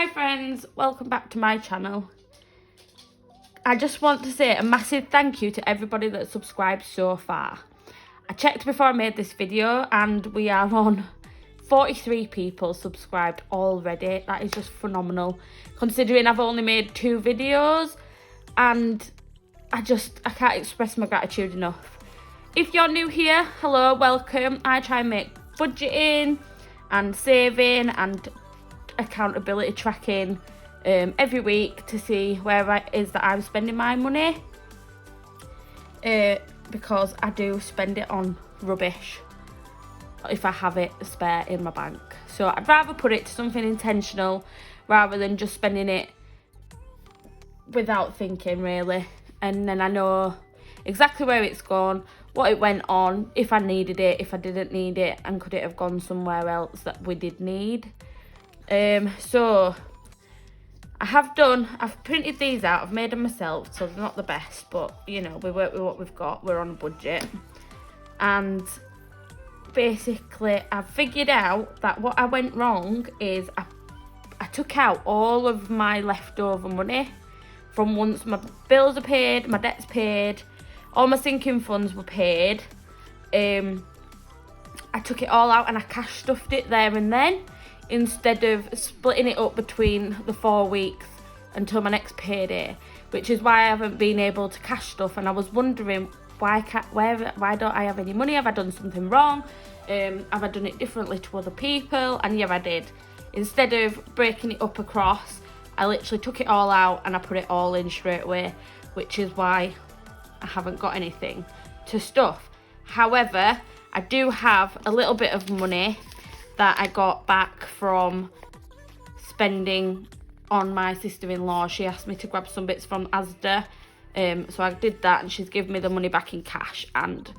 Hi friends, welcome back to my channel. I just want to say a massive thank you to everybody that's subscribed so far. I checked before I made this video and we are on 43 people subscribed already. That is just phenomenal considering I've only made 2 videos, and I can't express my gratitude enough. If you're new here, hello, welcome. I try and make budgeting and saving and accountability tracking every week to see where it is that I'm spending my money, because I do spend it on rubbish if I have it spare in my bank. So I'd rather put it to something intentional rather than just spending it without thinking, really. And then I know exactly where it's gone, what it went on, if I needed it, if I didn't need it, and could it have gone somewhere else that we did need. So I've printed these out, I've made them myself, so they're not the best, but you know, we work with what we've got, we're on a budget. And basically I've figured out that what I went wrong is I took out all of my leftover money from once my bills are paid, my debt's paid, all my sinking funds were paid. I took it all out and I cash stuffed it there and then, instead of splitting it up between the 4 weeks until my next payday, which is why I haven't been able to cash stuff. And I was wondering why don't I have any money? Have I done something wrong? Have I done it differently to other people? And yeah, I did. Instead of breaking it up across, I literally took it all out and I put it all in straight away, which is why I haven't got anything to stuff. However, I do have a little bit of money that I got back from spending on my sister-in-law. She asked me to grab some bits from Asda, so I did that, and she's given me the money back in cash. And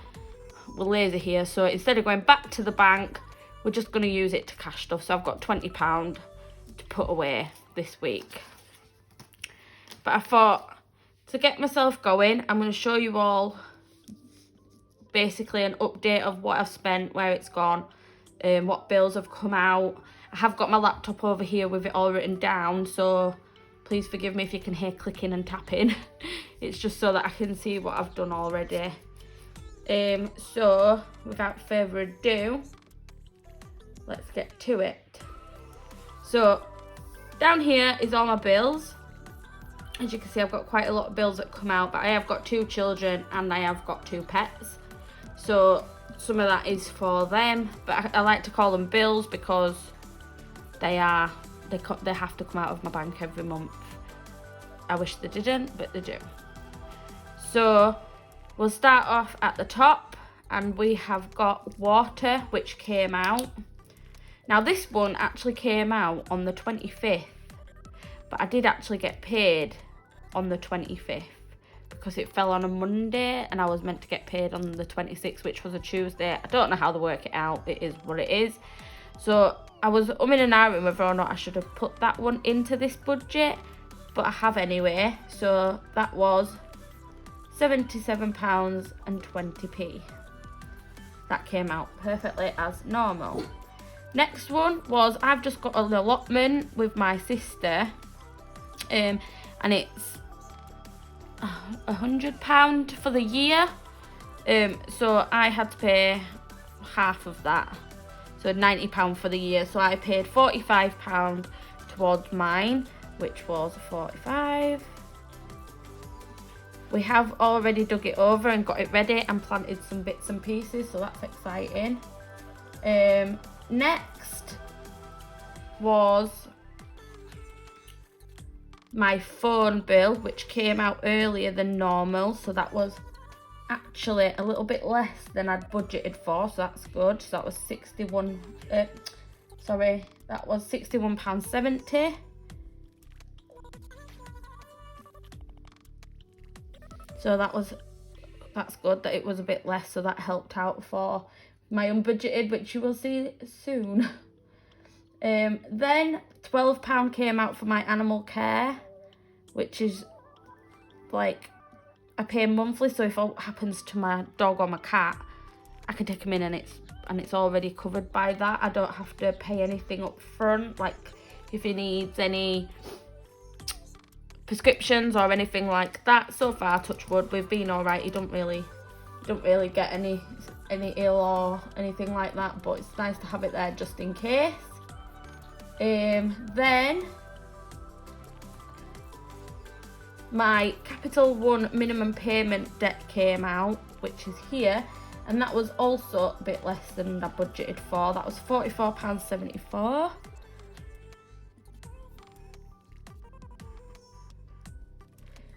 we're lazy here, so instead of going back to the bank, we're just going to use it to cash stuff. So I've got £20 to put away this week. But I thought, to get myself going, I'm going to show you all basically an update of what I've spent, where it's gone, what bills have come out. I have got my laptop over here with it all written down, so please forgive me if you can hear clicking and tapping. It's just so that I can see what I've done already. So without further ado, let's get to it. So down here is all my bills. As you can see, I've got quite a lot of bills that come out, but I have got 2 children and I have got 2 pets, so some of that is for them, but I like to call them bills because they have to come out of my bank every month. I wish they didn't, but they do. So we'll start off at the top, and we have got water, which came out. Now this one actually came out on the 25th, but I did actually get paid on the 25th because it fell on a Monday and I was meant to get paid on the 26th, which was a Tuesday. I don't know how they work it out, it is what it is. So I was umming and ahhing whether or not I should have put that one into this budget, but I have anyway. So that was £77.20. That came out perfectly as normal. Next one was, I've just got an allotment with my sister, and it's £100 for the year. So I had to pay half of that, so £90 for the year. So I paid £45 towards mine, which was 45. We have already dug it over and got it ready and planted some bits and pieces, so that's exciting. Next was my phone bill, which came out earlier than normal, so that was actually a little bit less than I'd budgeted for, so that's good. So that was £61.70. So that's good that it was a bit less, so that helped out for my unbudgeted, which you will see soon. Then £12 came out for my animal care, which is like, I pay monthly, so if it happens to my dog or my cat, I can take them in and it's already covered by that. I don't have to pay anything up front. Like if he needs any prescriptions or anything like that. So far, touch wood, we've been all right. He don't really get any ill or anything like that, but it's nice to have it there just in case. Then my Capital One minimum payment debt came out, which is here, and that was also a bit less than I budgeted for. That was £44.74.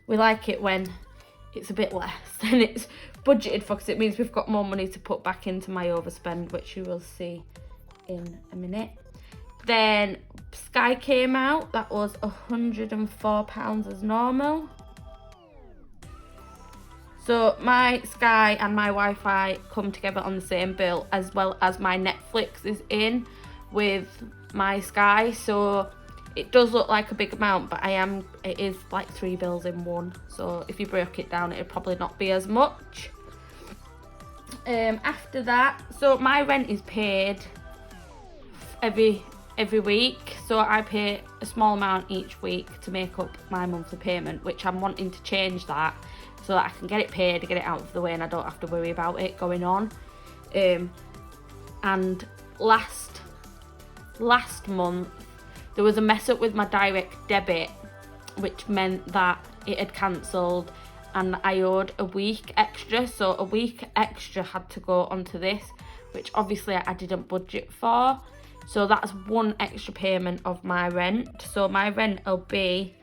We like it when it's a bit less than it's budgeted for, because it means we've got more money to put back into my overspend, which you will see in a minute. Then Sky came out, that was £104 as normal. So my Sky and my Wi-Fi come together on the same bill, as well as my Netflix is in with my Sky. So it does look like a big amount, but it is like 3 bills in one. So if you break it down, it'd probably not be as much. After that, so my rent is paid every week. So I pay a small amount each week to make up my monthly payment, which I'm wanting to change that so that I can get it paid, get it out of the way, and I don't have to worry about it going on. And last month, there was a mess up with my direct debit, which meant that it had cancelled and I owed a week extra. So a week extra had to go onto this, which obviously I didn't budget for. So that's one extra payment of my rent. So my rent will be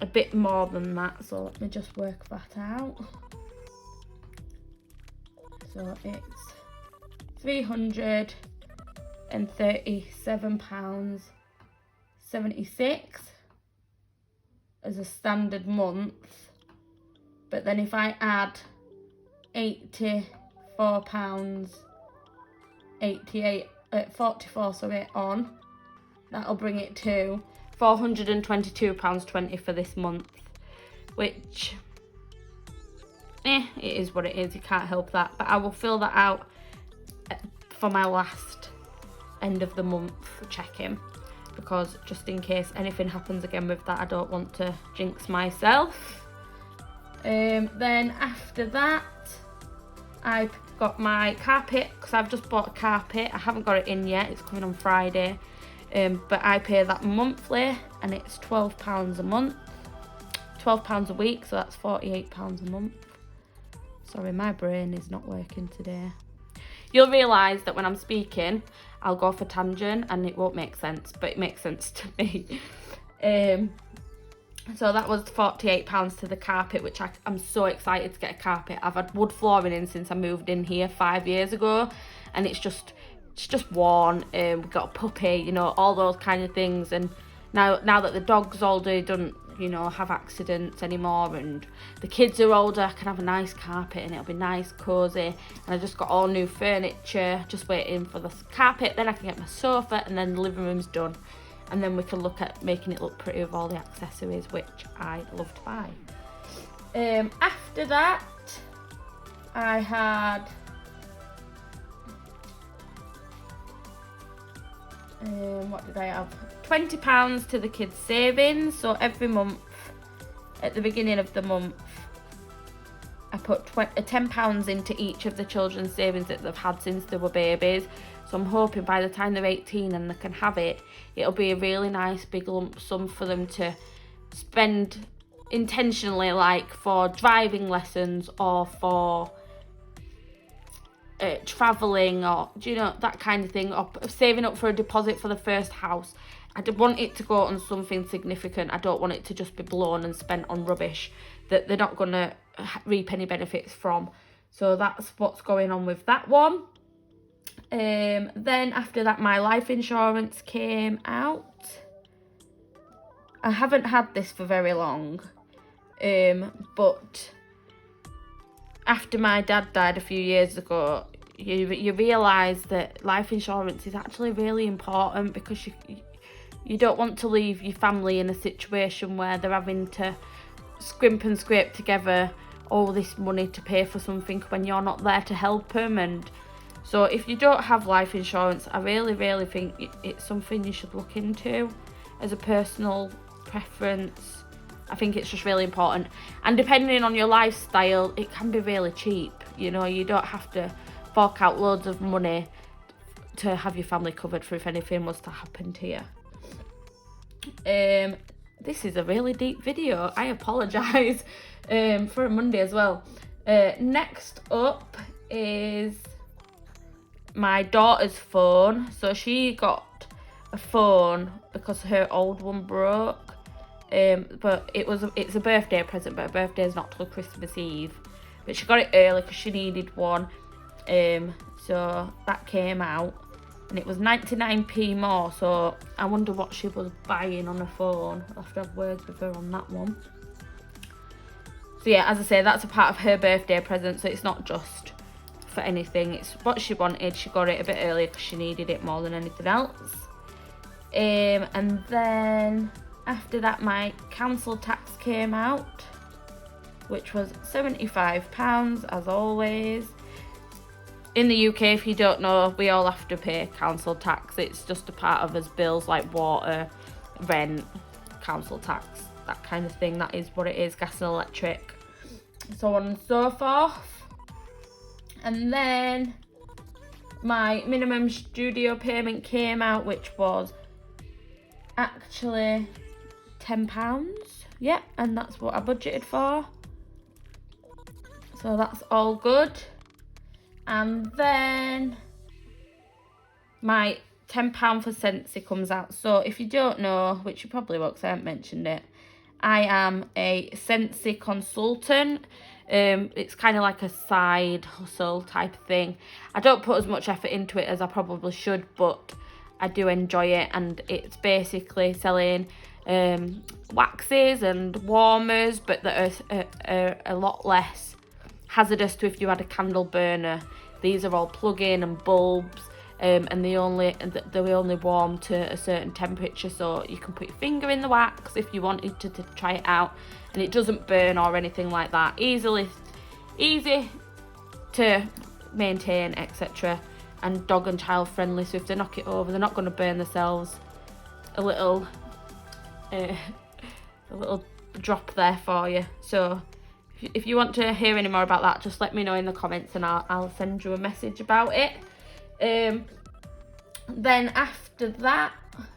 a bit more than that. So let me just work that out. So it's £337.76 as a standard month. But then if I add £44 on, that'll bring it to £422.20 for this month, which it is what it is, you can't help that. But I will fill that out for my last end of the month check-in, because just in case anything happens again with that, I don't want to jinx myself. Then after that, I got my carpet, because I've just bought a carpet. I haven't got it in yet, it's coming on Friday. But I pay that monthly, and it's £12 a month, £12 a week, so that's £48 a month. Sorry, my brain is not working today. You'll realise that when I'm speaking, I'll go off a tangent and it won't make sense, but it makes sense to me. So that was £48 to the carpet, which I'm so excited to get a carpet. I've had wood flooring in since I moved in here 5 years ago, and it's just worn. We've got a puppy, you know, all those kind of things. And now that the dog's older, don't, you know, have accidents anymore, and the kids are older, I can have a nice carpet and it'll be nice, cosy. And I just got all new furniture, just waiting for the carpet. Then I can get my sofa, and then the living room's done. And then we can look at making it look pretty with all the accessories, which I love to buy. After that, I had what did I have? £20 to the kids' savings. So every month, at the beginning of the month, I put £10 into each of the children's savings that they've had since they were babies. So I'm hoping by the time they're 18 and they can have it, it'll be a really nice big lump sum for them to spend intentionally, like for driving lessons or for travelling, or, do you know, that kind of thing, or saving up for a deposit for the first house. I want it to go on something significant. I don't want it to just be blown and spent on rubbish that they're not going to reap any benefits from. So that's what's going on with that one. Then after that, my life insurance came out. I haven't had this for very long, but after my dad died a few years ago, you realise that life insurance is actually really important, because you don't want to leave your family in a situation where they're having to scrimp and scrape together all this money to pay for something when you're not there to help them. And so if you don't have life insurance, I really think it's something you should look into. as a personal preference. I think it's just really important. And depending on your lifestyle, it can be really cheap. You know, you don't have to fork out loads of money to have your family covered for if anything was to happen to you. This is a really deep video. I apologise for a Monday as well. Next up is my daughter's phone. So she got a phone because her old one broke. But it's a birthday present, but her birthday is not till Christmas Eve. But she got it early because she needed one. So that came out, and it was 99p more. So I wonder what she was buying on her phone. I'll have to have words with her on that one. So yeah, as I say, that's a part of her birthday present. So it's not just for anything. It's what she wanted. She got it a bit earlier because she needed it more than anything else. And then after that, my council tax came out, which was £75 as always. In the UK, if you don't know, we all have to pay council tax. It's just a part of us bills like water, rent, council tax, that kind of thing. That is what it is, gas and electric, so on and so forth. And then my minimum studio payment came out, which was actually £10. Yeah, and that's what I budgeted for. So that's all good. And then my £10 for Sensi comes out. So if you don't know, which you probably won't because I haven't mentioned it, I am a Sensi consultant. It's kind of like a side hustle type of thing. I don't put as much effort into it as I probably should, but I do enjoy it. And it's basically selling waxes and warmers, but that are a lot less hazardous to if you had a candle burner. These are all plug-in and bulbs, and they only warm to a certain temperature, so you can put your finger in the wax if you wanted to try it out, and it doesn't burn or anything like that. Easy to maintain, etc., and dog and child friendly, so if they knock it over, they're not going to burn themselves. A little drop there for you. So if you want to hear any more about that, just let me know in the comments and I'll send you a message about it. Then after that,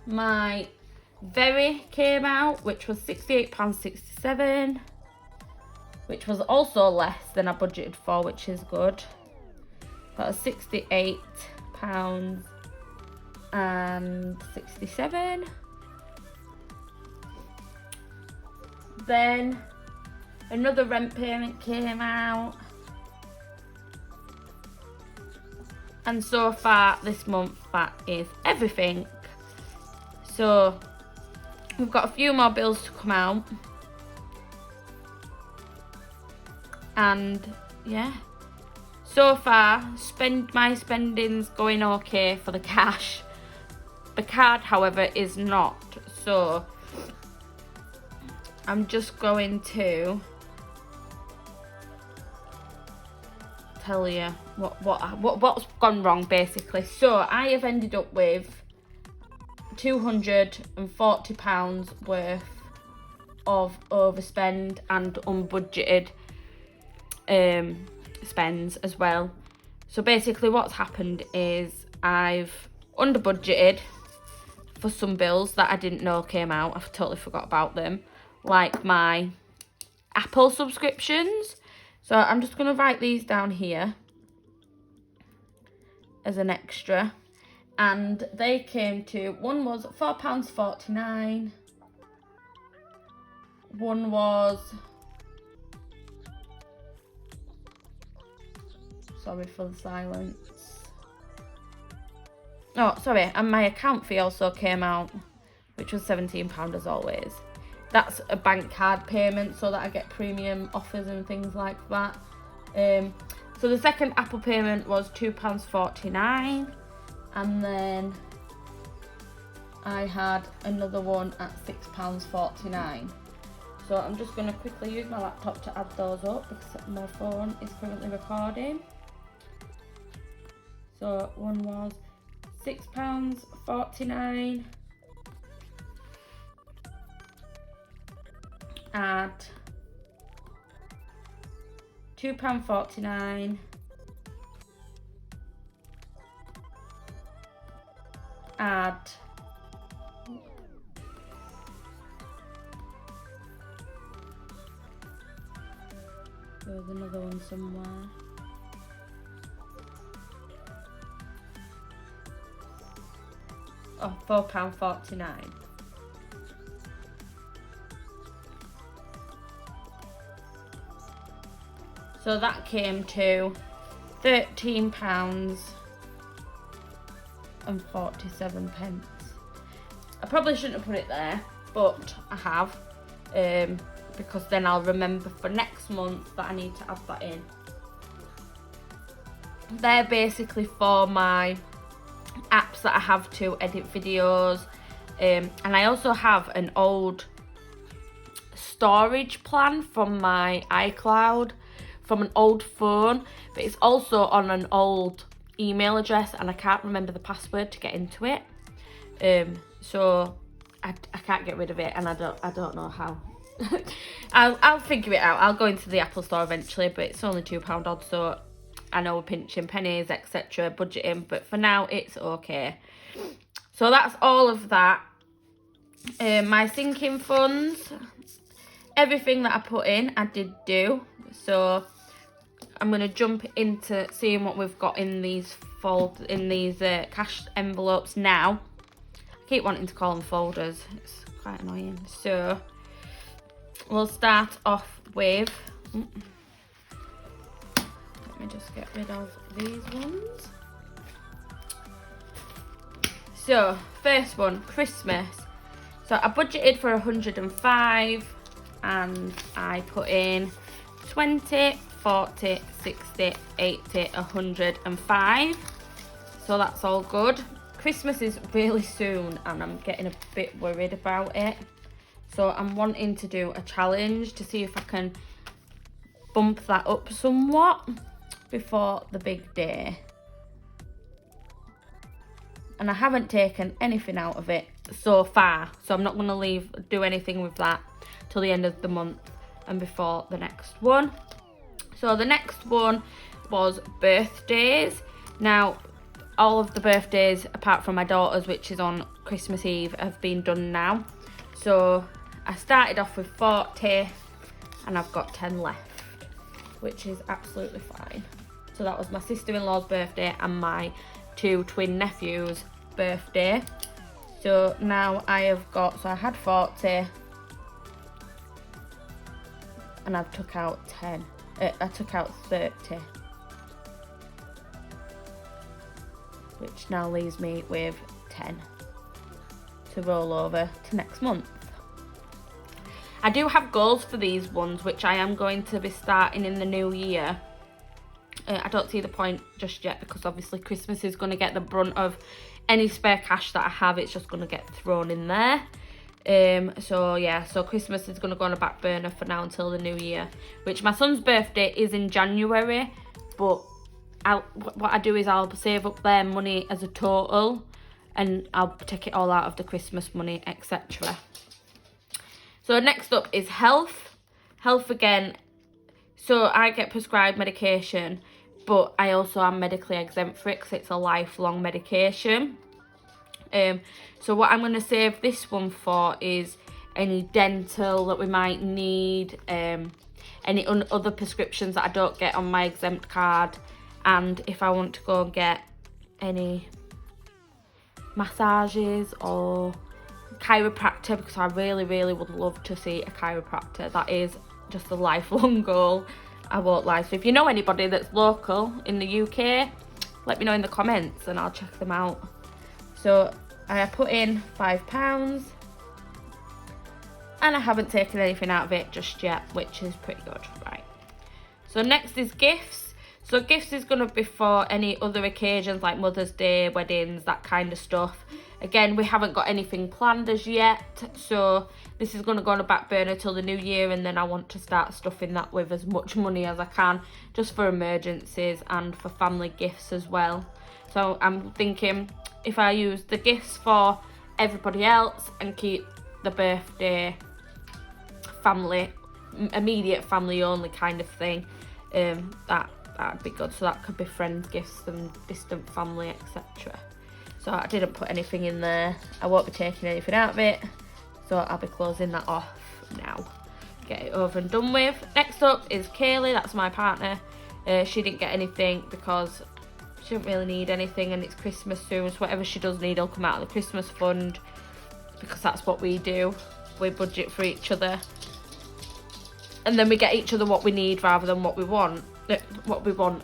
my Very came out, which was £68.67, which was also less than I budgeted for, which is good. That was £68.67. Then another rent payment came out. And so far this month, that is everything. So we've got a few more bills to come out. And yeah, so far my spending's going okay for the cash. The card, however, is not. So I'm just going to tell you what's gone wrong, basically. So I have ended up with £240 worth of overspend and unbudgeted spends as well. So basically what's happened is I've under budgeted for some bills that I didn't know came out. I've totally forgot about them, like my Apple subscriptions. So I'm just going to write these down here as an extra. And they came to, one was £4.49. One was, sorry for the silence. Oh, sorry, and my account fee also came out, which was £17 as always. That's a bank card payment so that I get premium offers and things like that. So the second Apple payment was £2.49, and then I had another one at £6.49. So I'm just going to quickly use my laptop to add those up because my phone is currently recording. So one was £6.49. add £2.49, add there's another one somewhere. Oh, £4.49. So that came to £13.47. I probably shouldn't have put it there, but I have, because then I'll remember for next month that I need to add that in. They're basically for my apps that I have to edit videos, and I also have an old storage plan from my iCloud from an old phone, but it's also on an old email address and I can't remember the password to get into it, so I can't get rid of it, and I don't know how. I'll figure it out. I'll go into the Apple store eventually, but it's only £2 odd, so I know we're pinching pennies, etc., budgeting, but for now it's okay. So that's all of that. My sinking funds, everything that I put in, I did do. So I'm going to jump into seeing what we've got in these cash envelopes now. I keep wanting to call them folders. It's quite annoying. So we'll start off with... Let me just get rid of these ones. So, first one, Christmas. So I budgeted for 105 and I put in 20, 40, 60, 80, 105. So that's all good. Christmas is really soon and I'm getting a bit worried about it. So I'm wanting to do a challenge to see if I can bump that up somewhat before the big day. And I haven't taken anything out of it so far, so I'm not going to do anything with that till the end of the month and before the next one. So the next one was birthdays. Now all of the birthdays apart from my daughter's, which is on Christmas Eve, have been done now. So I started off with 40 and I've got 10 left, which is absolutely fine. So that was my sister-in-law's birthday and my 2 twin nephews' birthday. So now I have got, so I had 40 and I've took out 10. I took out 30, which now leaves me with 10 to roll over to next month. I do have goals for these ones, which I am going to be starting in the new year. I don't see the point just yet because obviously Christmas is going to get the brunt of any spare cash that I have. It's just going to get thrown in there. So yeah, so Christmas is going to go on a back burner for now until the new year, which my son's birthday is in January, but what I do is I'll save up their money as a total and I'll take it all out of the Christmas money, etc. So next up is health. Health again. So I get prescribed medication, but I also am medically exempt for it because it's a lifelong medication. So what I'm going to save this one for is any dental that we might need, any other prescriptions that I don't get on my exempt card, and if I want to go and get any massages or chiropractor, because I really, really would love to see a chiropractor. That is just a lifelong goal, I won't lie. So if you know anybody that's local in the UK, let me know in the comments and I'll check them out. So I put in £5 and I haven't taken anything out of it just yet, which is pretty good. Right, so next is gifts. So gifts is going to be for any other occasions like Mother's Day, weddings, that kind of stuff. Again, we haven't got anything planned as yet, so this is going to go on a back burner till the new year, and then I want to start stuffing that with as much money as I can, just for emergencies and for family gifts as well. So I'm thinking if I use the gifts for everybody else and keep the birthday family, immediate family only kind of thing, that'd be good. So that could be friends, gifts and distant family, etc. So I didn't put anything in there. I won't be taking anything out of it, so I'll be closing that off now. Get it over and done with. Next up is Kaylee, that's my partner. She didn't get anything because she didn't really need anything, and it's Christmas soon, so whatever she does need will come out of the Christmas fund, because that's what we do. We budget for each other, and then we get each other what we need rather than what we want. What we want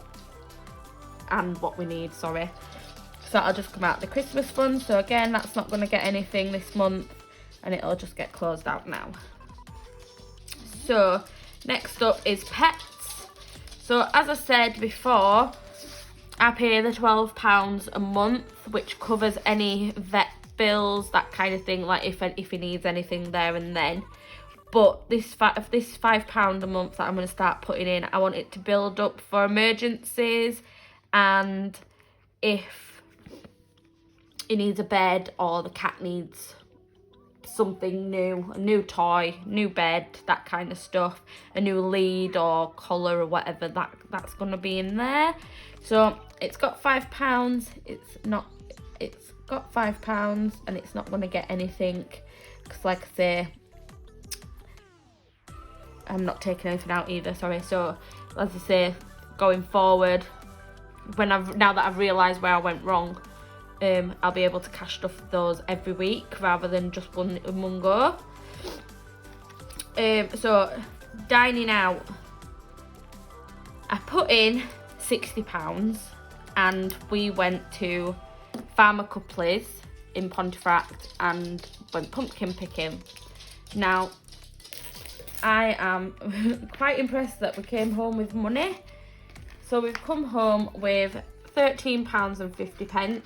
and what we need, sorry. So that'll just come out of the Christmas fund. So again, that's not going to get anything this month, and it'll just get closed out now. So next up is pets. So as I said before, I pay the £12 a month, which covers any vet bills, that kind of thing, like if he needs anything there and then. But this £5 a month that I'm going to start putting in, I want it to build up for emergencies, and if he needs a bed or the cat needs something new, a new toy, new bed, that kind of stuff, a new lead or collar or whatever, that's going to be in there. So it's got £5. It's got £5 and it's not going to get anything, because like I say, I'm not taking anything out either, sorry. So as I say, going forward, now that I've realised where I went wrong, I'll be able to cash stuff those every week rather than just one in one go. So dining out, I put in £60 and we went to Farmer Coupley's in Pontefract and went pumpkin picking. Now, I am quite impressed that we came home with money. So we've come home with £13.50.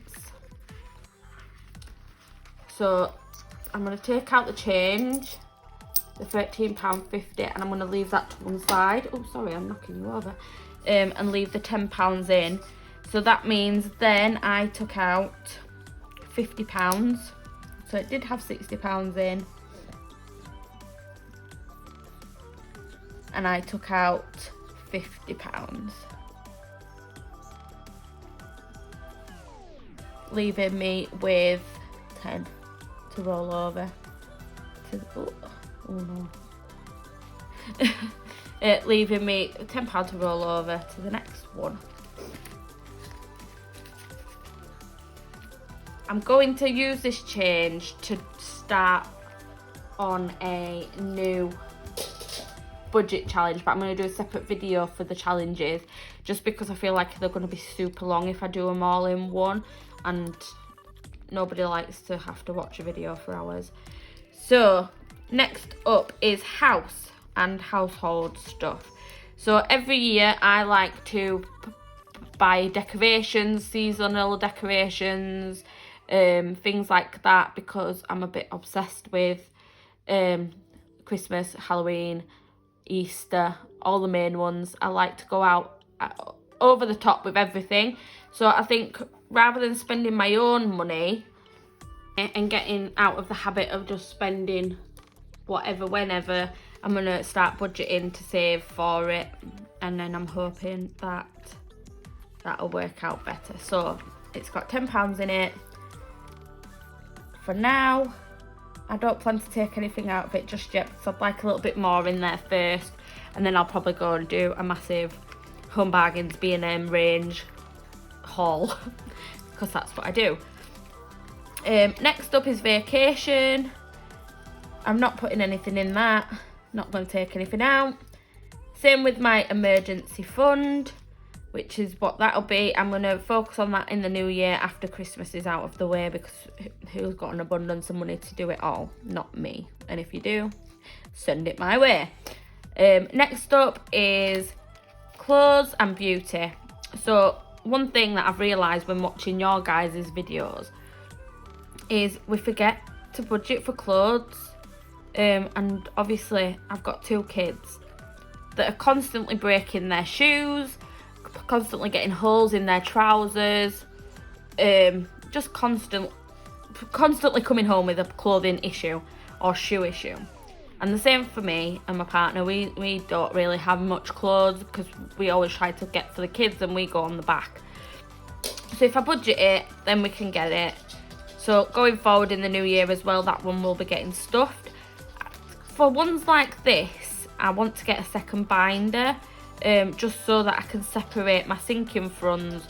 So I'm going to take out the change, the £13.50, and I'm going to leave that to one side. Oh, sorry, I'm knocking you over. And leave the £10 in. So that means then I took out £50. So it did have £60 in. And I took out £50. Leaving me with 10 to roll over to no. Leaving me £10 to roll over to the next one. I'm going to use this change to start on a new budget challenge, but I'm going to do a separate video for the challenges, just because I feel like they're going to be super long if I do them all in one, and nobody likes to have to watch a video for hours. So next up is house and household stuff. So every year I like to buy decorations, seasonal decorations, things like that, because I'm a bit obsessed with Christmas, Halloween, Easter, all the main ones. I like to go out over the top with everything. So I think rather than spending my own money and getting out of the habit of just spending whatever, whenever, I'm going to start budgeting to save for it. And then I'm hoping that that'll work out better. So it's got £10 in it. For now, I don't plan to take anything out of it just yet, because I'd like a little bit more in there first, and then I'll probably go and do a massive Home Bargains B&M range haul, because that's what I do. Next up is vacation. I'm not putting anything in that, not going to take anything out. Same with my emergency fund, which is what that'll be. I'm going to focus on that in the new year after Christmas is out of the way, because who's got an abundance of money to do it all? Not me. And if you do, send it my way. Next up is clothes and beauty. So one thing that I've realised when watching your guys' videos is we forget to budget for clothes. And obviously I've got 2 kids that are constantly breaking their shoes, constantly getting holes in their trousers, just constantly coming home with a clothing issue or shoe issue. And the same for me and my partner. We don't really have much clothes because we always try to get for the kids and we go on the back. So if I budget it, then we can get it. So going forward in the new year as well, that one will be getting stuffed. For ones like this, I want to get a second binder, just so that I can separate my sinking funds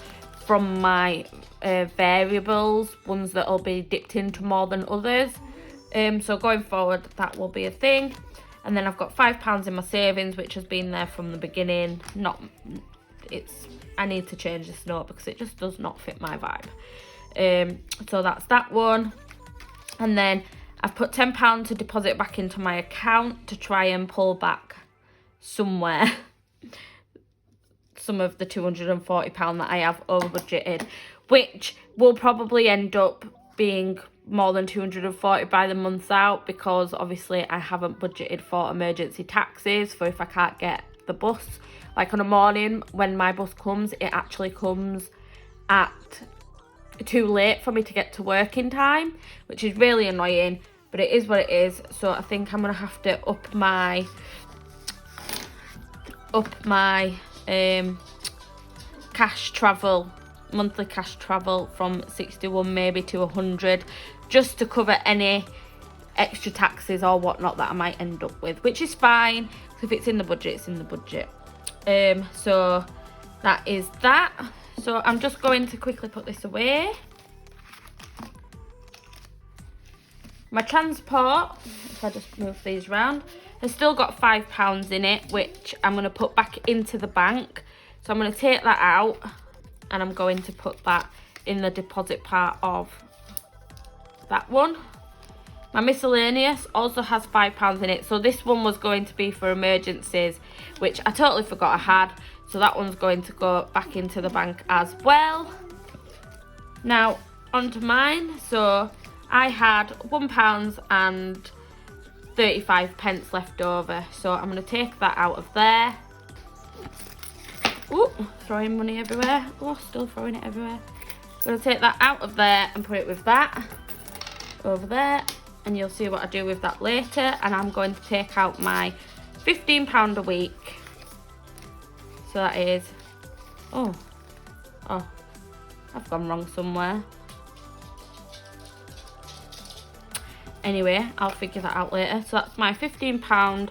from my variables, ones that will be dipped into more than others. So going forward, that will be a thing. And then I've got £5 in my savings, which has been there from the beginning. I need to change this note because it just does not fit my vibe. So that's that one. And then I've put £10 to deposit back into my account to try and pull back somewhere some of the £240 that I have over budgeted, which will probably end up being more than 240 by the month's out, because obviously I haven't budgeted for emergency taxis for if I can't get the bus. Like on a morning when my bus comes, it actually comes at too late for me to get to work in time, which is really annoying, but it is what it is. So I think I'm gonna have to up my monthly cash travel from 61 maybe to 100, just to cover any extra taxes or whatnot that I might end up with, which is fine. If it's in the budget, it's in the budget. So that is that. So I'm just going to quickly put this away. My transport, if I just move these round, has still got £5 in it, which I'm going to put back into the bank. So I'm going to take that out and I'm going to put that in the deposit part of that one. My miscellaneous also has £5 in it. So this one was going to be for emergencies, which I totally forgot I had. So that one's going to go back into the bank as well. Now, onto mine. So I had £1 and 35 pence left over. So I'm going to take that out of there. Ooh, throwing money everywhere. Oh, still throwing it everywhere. I'm going to take that out of there and put it with that over there. And you'll see what I do with that later. And I'm going to take out my £15 a week. So that is, oh, I've gone wrong somewhere. Anyway, I'll figure that out later. So that's my £15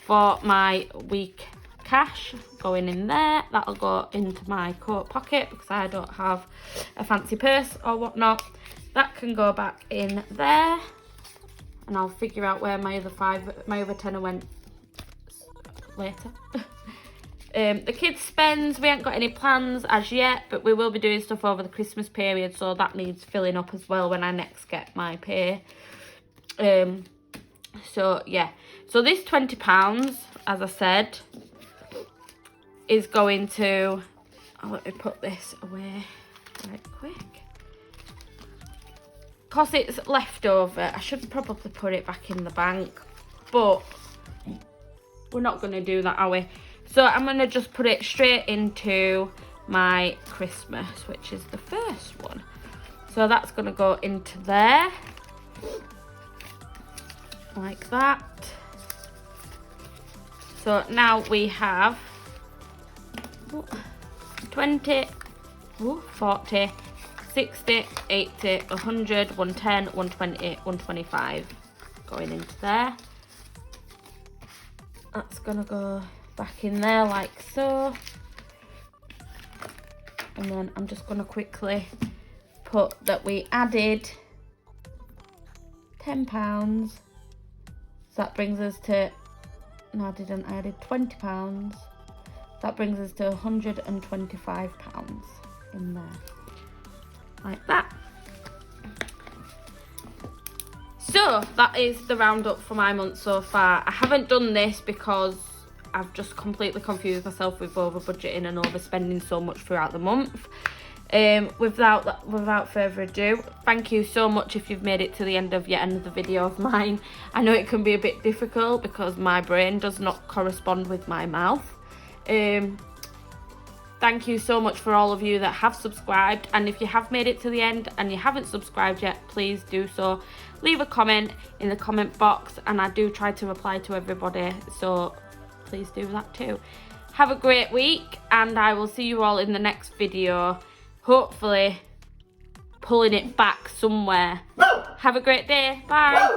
for my week cash going in there. That'll go into my coat pocket because I don't have a fancy purse or whatnot. That can go back in there. And I'll figure out where my other tenner went later. The kids' spends, we haven't got any plans as yet, but we will be doing stuff over the Christmas period, so that needs filling up as well when I next get my pay. So yeah, so this £20, as I said, is going to, let me put this away right quick. Because it's leftover, I should probably put it back in the bank, but we're not going to do that, are we? So I'm going to just put it straight into my Christmas, which is the first one. So that's going to go into there, like that. So now we have 20, 40, 60, 80, 100, 110, 120, 125 going into there. That's going to go back in there like so. And then I'm just going to quickly put that we added £10. So that brings us to, no I didn't, I added £20. That brings us to £125 in there. Like that. So that is the roundup for my month so far. I haven't done this because I've just completely confused myself with over budgeting and overspending so much throughout the month. Without further ado, thank you so much if you've made it to the end of yet another video of mine. I know it can be a bit difficult because my brain does not correspond with my mouth. thank you so much for all of you that have subscribed, and if you have made it to the end and you haven't subscribed yet, please do so. Leave a comment in the comment box, and I do try to reply to everybody, so please do that too. Have a great week, and I will see you all in the next video, hopefully pulling it back somewhere. Have a great day. Bye.